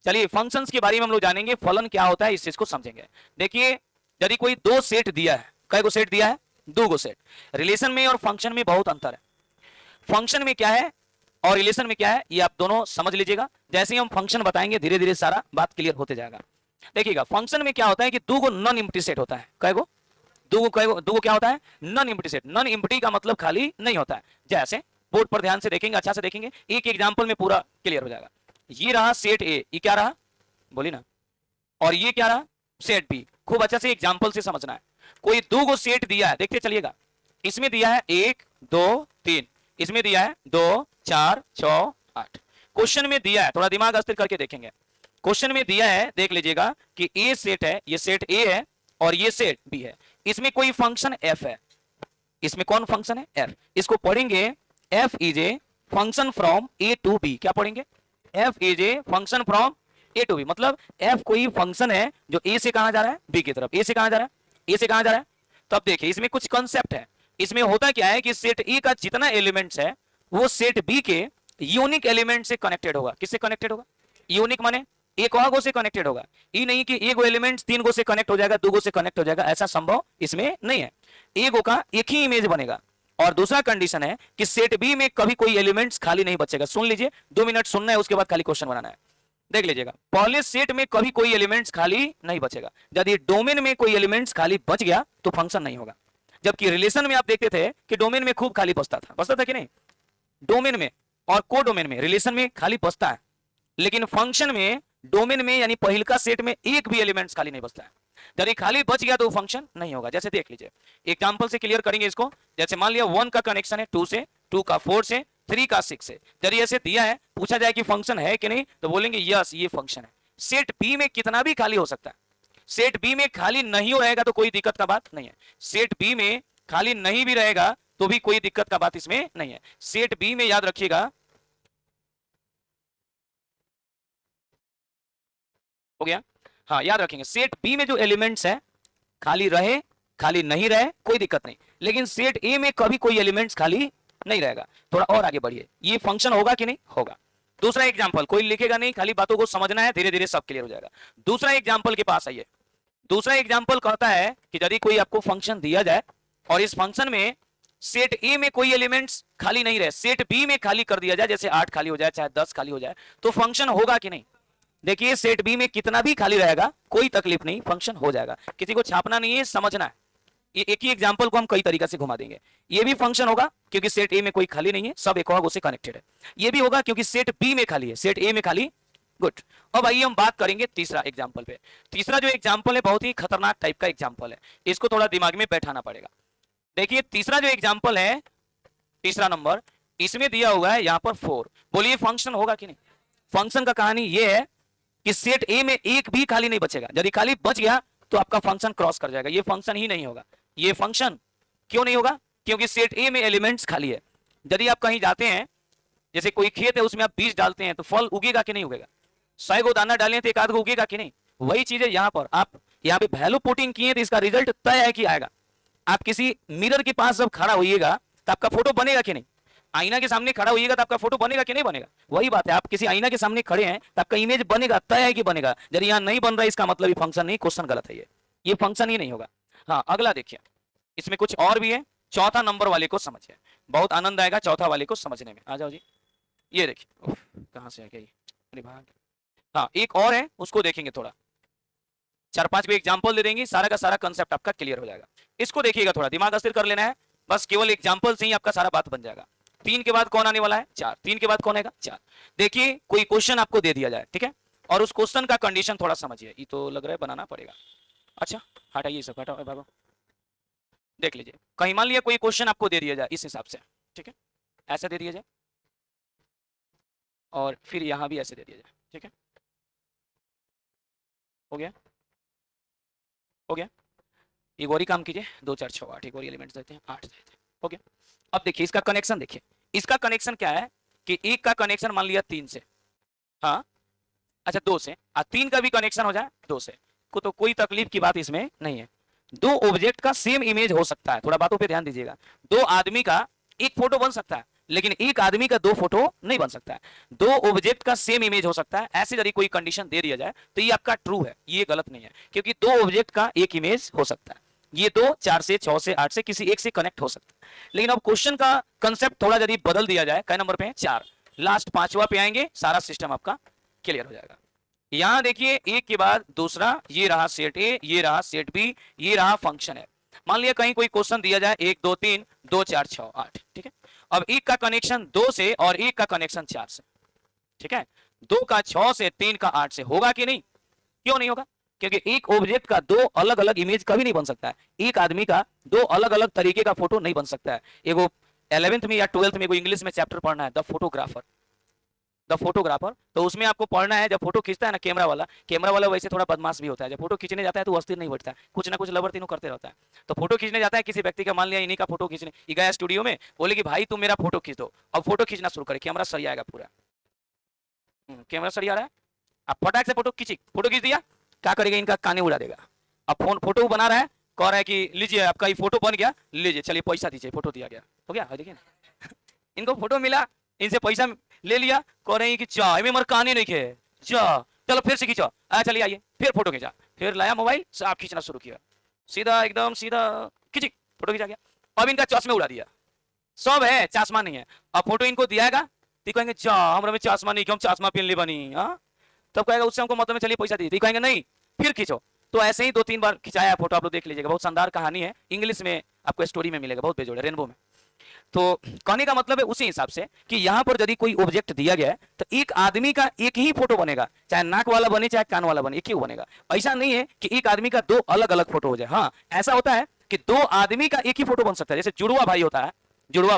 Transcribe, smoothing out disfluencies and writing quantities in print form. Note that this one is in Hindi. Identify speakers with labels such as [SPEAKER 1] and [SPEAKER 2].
[SPEAKER 1] चलिए फंक्शंस के बारे में हम लोग जानेंगे, फलन क्या होता है इस चीज को समझेंगे। देखिए यदि कोई दो सेट दिया है, कई गो सेट दिया है, दो गो सेट। रिलेशन में और फंक्शन में बहुत अंतर है। फंक्शन में क्या है और रिलेशन में क्या है ये आप दोनों समझ लीजिएगा। जैसे ही हम फंक्शन बताएंगे धीरे धीरे सारा बात क्लियर होते जाएगा। देखिएगा फंक्शन में क्या होता है कि दो गो नॉन एम्प्टी सेट होता है। कई गो? दो गो क्या होता है? Non empty set. Non empty का मतलब खाली नहीं होता है। जैसे बोर्ड पर ध्यान से देखेंगे, अच्छा से देखेंगे, एक एग्जांपल में पूरा क्लियर हो जाएगा। ये रहा सेट ए, ये क्या रहा बोली ना, और ये क्या रहा सेट बी। खूब अच्छा से एग्जांपल से समझना है। कोई दो गो सेट दिया है, देखते चलिएगा। इसमें दिया है 1 2 3, इसमें दिया है 2 4 6 8। क्वेश्चन में दिया है, थोड़ा दिमाग अस्थिर करके देखेंगे। क्वेश्चन में दिया है, देख लीजिएगा कि ए सेट है, ये सेट ए है और ये सेट बी है। इसमें कोई फंक्शन एफ है। इसमें कौन फंक्शन है? एफ। इसको पढ़ेंगे F is a function from A to B. क्या पढ़ेंगे? F is a function from A to B. मतलब एफ कोई फंक्शन है जो ए से कहां जा रहा है? बी की तरफ। ए से कहां जा रहा है? ए से कहां जा रहा है? तब देखिए इसमें कुछ कॉन्सेप्ट है। इसमें होता क्या है कि सेट ए का जितना एलिमेंट्स है वो सेट बी के यूनिक एलिमेंट से कनेक्टेड होगा। किससे कनेक्टेड होगा? यूनिक माने एक और गो से कनेक्टेड होगा। ये नहीं कि एक गो एलिमेंट्स तीन गो से कनेक्ट हो जाएगा, दो गो से कनेक्ट हो जाएगा, ऐसा संभव इसमें नहीं है। एक गो का एक ही इमेज बनेगा। और दूसरा कंडीशन है कि सेट बी में कभी कोई एलिमेंट्स खाली नहीं बचेगा। सुन लीजिए, 2 मिनट सुनना है, उसके बाद खाली क्वेश्चन बनाना है। देख लीजिएगा, पहले सेट में कभी कोई एलिमेंट्स खाली नहीं बचेगा। यदि डोमेन में कोई एलिमेंट्स खाली बच गया तो फंक्शन नहीं होगा। जबकि रिलेशन में आप देखते थे कि डोमेन में खूब खाली बचता था कि नहीं? डोमेन में और को डोमेन में, रिलेशन में खाली बचता है, लेकिन फंक्शन में डोमेन में यानी पहिल का सेट में एक भी एलिमेंट्स खाली नहीं बचता है। यदि खाली बच गया तो फंक्शन नहीं होगा। जैसे देख लीजिए, एग्जांपल से क्लियर करेंगे इसको। जैसे मान लिया 1 का कनेक्शन है 2 से, 2 का 4 से, 3 का 6 से। यदि ऐसे दिया है, पूछा जाए कि फंक्शन है कि नहीं, तो बोलेंगे यस ये फंक्शन है। सेट बी में कितना भी खाली हो सकता है। सेट बी में खाली नहीं रहेगा तो कोई दिक्कत का बात नहीं है। सेट बी में खाली नहीं भी रहेगा तो भी कोई दिक्कत का बात इसमें नहीं है। सेट बी में याद रखिएगा, हो गया? हाँ याद रखेंगे, सेट बी में जो एलिमेंट्स है खाली रहे खाली नहीं रहे कोई दिक्कत नहीं, लेकिन सेट ए में कभी कोई एलिमेंट्स खाली नहीं रहेगा। थोड़ा और आगे बढ़िए, ये फंक्शन होगा कि नहीं? होगा। दूसरा एग्जांपल, कोई लिखेगा नहीं, खाली बातों को समझना है, धीरे धीरे सब क्लियर हो जाएगा। दूसरा एग्जांपल के पास आइए। दूसरा एग्जांपल कहता है कि यदि कोई आपको फंक्शन दिया जाए और इस फंक्शन में सेट ए में कोई एलिमेंट्स खाली नहीं रहे, सेट बी में खाली कर दिया जाए, जैसे 8 खाली हो जाए चाहे 10 खाली हो जाए, तो फंक्शन होगा कि नहीं? देखिए सेट बी में कितना भी खाली रहेगा कोई तकलीफ नहीं, फंक्शन हो जाएगा। किसी को छापना नहीं है, समझना है। ये एक ही एग्जांपल को हम कई तरीका से घुमा देंगे। ये भी फंक्शन होगा क्योंकि सेट ए में कोई खाली नहीं है, सब एक और से कनेक्टेड है। ये भी होगा क्योंकि सेट बी में खाली है, सेट ए में खाली। गुड। अब आइए हम बात करेंगे तीसरा एग्जांपल पे। तीसरा जो एग्जांपल है बहुत ही खतरनाक टाइप का एग्जांपल है, इसको थोड़ा दिमाग में बैठाना पड़ेगा। देखिए तीसरा जो एग्जांपल है, तीसरा नंबर, इसमें दिया हुआ है यहाँ पर 4। बोलिए फंक्शन होगा कि नहीं? फंक्शन का कहानी ये है कि सेट ए में एक भी खाली नहीं बचेगा। यदि खाली बच गया तो आपका फंक्शन क्रॉस कर जाएगा, ये फंक्शन ही नहीं होगा। ये फंक्शन क्यों नहीं होगा? क्योंकि सेट ए में एलिमेंट्स खाली है। यदि आप कहीं जाते हैं, जैसे कोई खेत है उसमें आप बीज डालते हैं तो फल उगेगा कि नहीं उगेगा? 100 गो दाना डालें तो एक आध गो उगेगा कि नहीं? वही चीज है यहाँ पर। आप यहाँ पे वैल्यू पुटिंग किए तो इसका रिजल्ट तय है कि आएगा। आप किसी मिरर के पास जब खड़ा होइएगा तो आपका फोटो बनेगा कि नहीं? आईना के सामने खड़ा होइएगा तो आपका फोटो बनेगा कि नहीं बनेगा? वही बात है, आप किसी आईना के सामने खड़े हैं तो आपका इमेज बनेगा, तय है कि बनेगा। यदि यहाँ नहीं बन रहा है इसका मतलब ये फंक्शन नहीं, क्वेश्चन गलत है, ये फंक्शन ही नहीं होगा। हाँ अगला देखिए, इसमें कुछ और भी है। चौथा नंबर वाले को समझिए, बहुत आनंद आएगा चौथा वाले को समझने में। आ जाओ जी, ये देखिए कहां से आ गया ये, अरे भाग। हाँ एक और है, उसको देखेंगे थोड़ा, 4-5 को एग्जाम्पल दे देंगे, सारा का सारा कंसेप्ट आपका क्लियर हो जाएगा। इसको देखिएगा, थोड़ा दिमाग अस्थिर कर लेना है, बस केवल एग्जाम्पल से ही आपका सारा बात बन जाएगा। 3 के बाद कौन आने वाला है? 4। 3 के बाद कौन आएगा? 4। देखिए कोई क्वेश्चन आपको दे दिया जाए, ठीक है, और उस क्वेश्चन का कंडीशन थोड़ा समझिए। ये तो लग रहा है बनाना पड़ेगा। अच्छा हटाइए सब, हटाओ बाबा। देख लीजिए, कहीं मान लिया कोई क्वेश्चन आपको दे दिया जाए इस हिसाब से, ठीक है, ऐसा दे दिया जाए और फिर यहां भी ऐसे दे दिया जाए, ठीक है, हो गया? हो गया? एक और ही काम कीजिए, 2 4 6 8, एक और एलिमेंट्स देते हैं, 8 देते हैं, हो गया। अब देखिए इसका कनेक्शन, देखिए इसका कनेक्शन क्या है कि एक का कनेक्शन मान लिया 3 से, हाँ अच्छा 2 से, 3 का भी कनेक्शन हो जाए 2 से, को तो कोई तकलीफ की बात इसमें नहीं है। 2 ऑब्जेक्ट का सेम इमेज हो सकता है, थोड़ा बातों पे ध्यान दीजिएगा। 2 आदमी का एक फोटो बन सकता है, लेकिन एक आदमी का दो फोटो नहीं बन सकता है। दो ऑब्जेक्ट का सेम इमेज हो सकता है, ऐसे यदि कोई कंडीशन दे दिया जाए तो ये आपका ट्रू है, ये गलत नहीं है, क्योंकि दो ऑब्जेक्ट का एक इमेज हो सकता है। ये दो 4 से 6 से 8 से किसी एक से कनेक्ट हो सकता है। लेकिन अब क्वेश्चन का कंसेप्ट थोड़ा यदि बदल दिया जाए, कै नंबर पे है 4, लास्ट 5वां पे आएंगे, सारा सिस्टम आपका क्लियर हो जाएगा। यहां देखिए एक के बाद दूसरा, ये रहा सेट ए, ये रहा सेट बी, ये रहा फंक्शन है। मान लिया कहीं कोई क्वेश्चन दिया जाए 1 2 3 2 4 6 8, ठीक है। अब एक का कनेक्शन 2 से और एक का कनेक्शन 4 से, ठीक है। 2 का 6 से, 3 का 8 से, होगा कि नहीं? क्यों नहीं होगा? क्योंकि एक ऑब्जेक्ट का दो अलग अलग इमेज कभी नहीं बन सकता है। एक आदमी का दो अलग अलग तरीके का फोटो नहीं बन सकता है। एगो 11th में या 12th में कोई इंग्लिश में चैप्टर पढ़ना है, द फोटोग्राफर, द फोटोग्राफर, तो उसमें आपको पढ़ना है, जब फोटो खींचता है ना कैमरा वाला वैसे थोड़ा बदमाश भी होता है। जब फोटो खींचने जाता है तो वो अस्थिर नहीं बैठता है, कुछ ना कुछ लबर तीनों करते रहता है। तो फोटो खींचने जाता है किसी व्यक्ति का, मान लिया इन्हीं का फोटो खींचने, ये गया स्टूडियो में, बोले कि भाई तुम मेरा फोटो खींच दो। अब फोटो खींचना शुरू करे, कैमरा सरियाएगा पूरा, कैमरा सरिया रहा है, अब फटाक से फोटो खींच दिया, क्या करेगा, इनका काने उड़ा देगा। अब फोन फोटो बना रहा है, कह रहा है कि लीजिए आपका ये फोटो बन गया, लीजिए चलिए पैसा दीजिए, फोटो दिया गया, हो गया। देखिए इनको फोटो मिला, इनसे पैसा ले लिया, कह रहे हैं कि चा में मर कहानी नहीं खे, चा चलो फिर से खींचो, चलिए आइए, फिर फोटो खींचा, फिर लाया मोबाइल, साफ खींचना शुरू किया, सीधा एकदम सीधा खींची, फोटो खींचा गया। अब इनका चश्मे उड़ा दिया, सब है चश्मा नहीं है। अब फोटो इनको दियागा तो कहेंगे चा हमरा में चश्मा नहीं, हम चश्मा पहन ले बनी, हाँ तब कहेगा उससे हमको मतलब में चलिए पैसा दीजिए, कहेंगे नहीं फिर खींचो। तो ऐसे ही 2-3 बार खिंचाया फोटो, आप लोग देख लीजिएगा, बहुत शानदार कहानी है, इंग्लिश में आपको स्टोरी में मिलेगा, बहुत बेजोड़ है, रेनबो में। तो कहने का मतलब है उसी हिसाब से कि यहां पर यदि कोई ऑब्जेक्ट दिया गया है तो एक आदमी का एक ही फोटो बनेगा, चाहे नाक वाला बने चाहे कान वाला बने, एक ही बनेगा। ऐसा नहीं है कि एक आदमी का दो अलग अलग फोटो हो जाए। हाँ ऐसा होता है कि दो आदमी का एक ही फोटो बन सकता है, जैसे जुड़वा भाई होता है, जुड़वा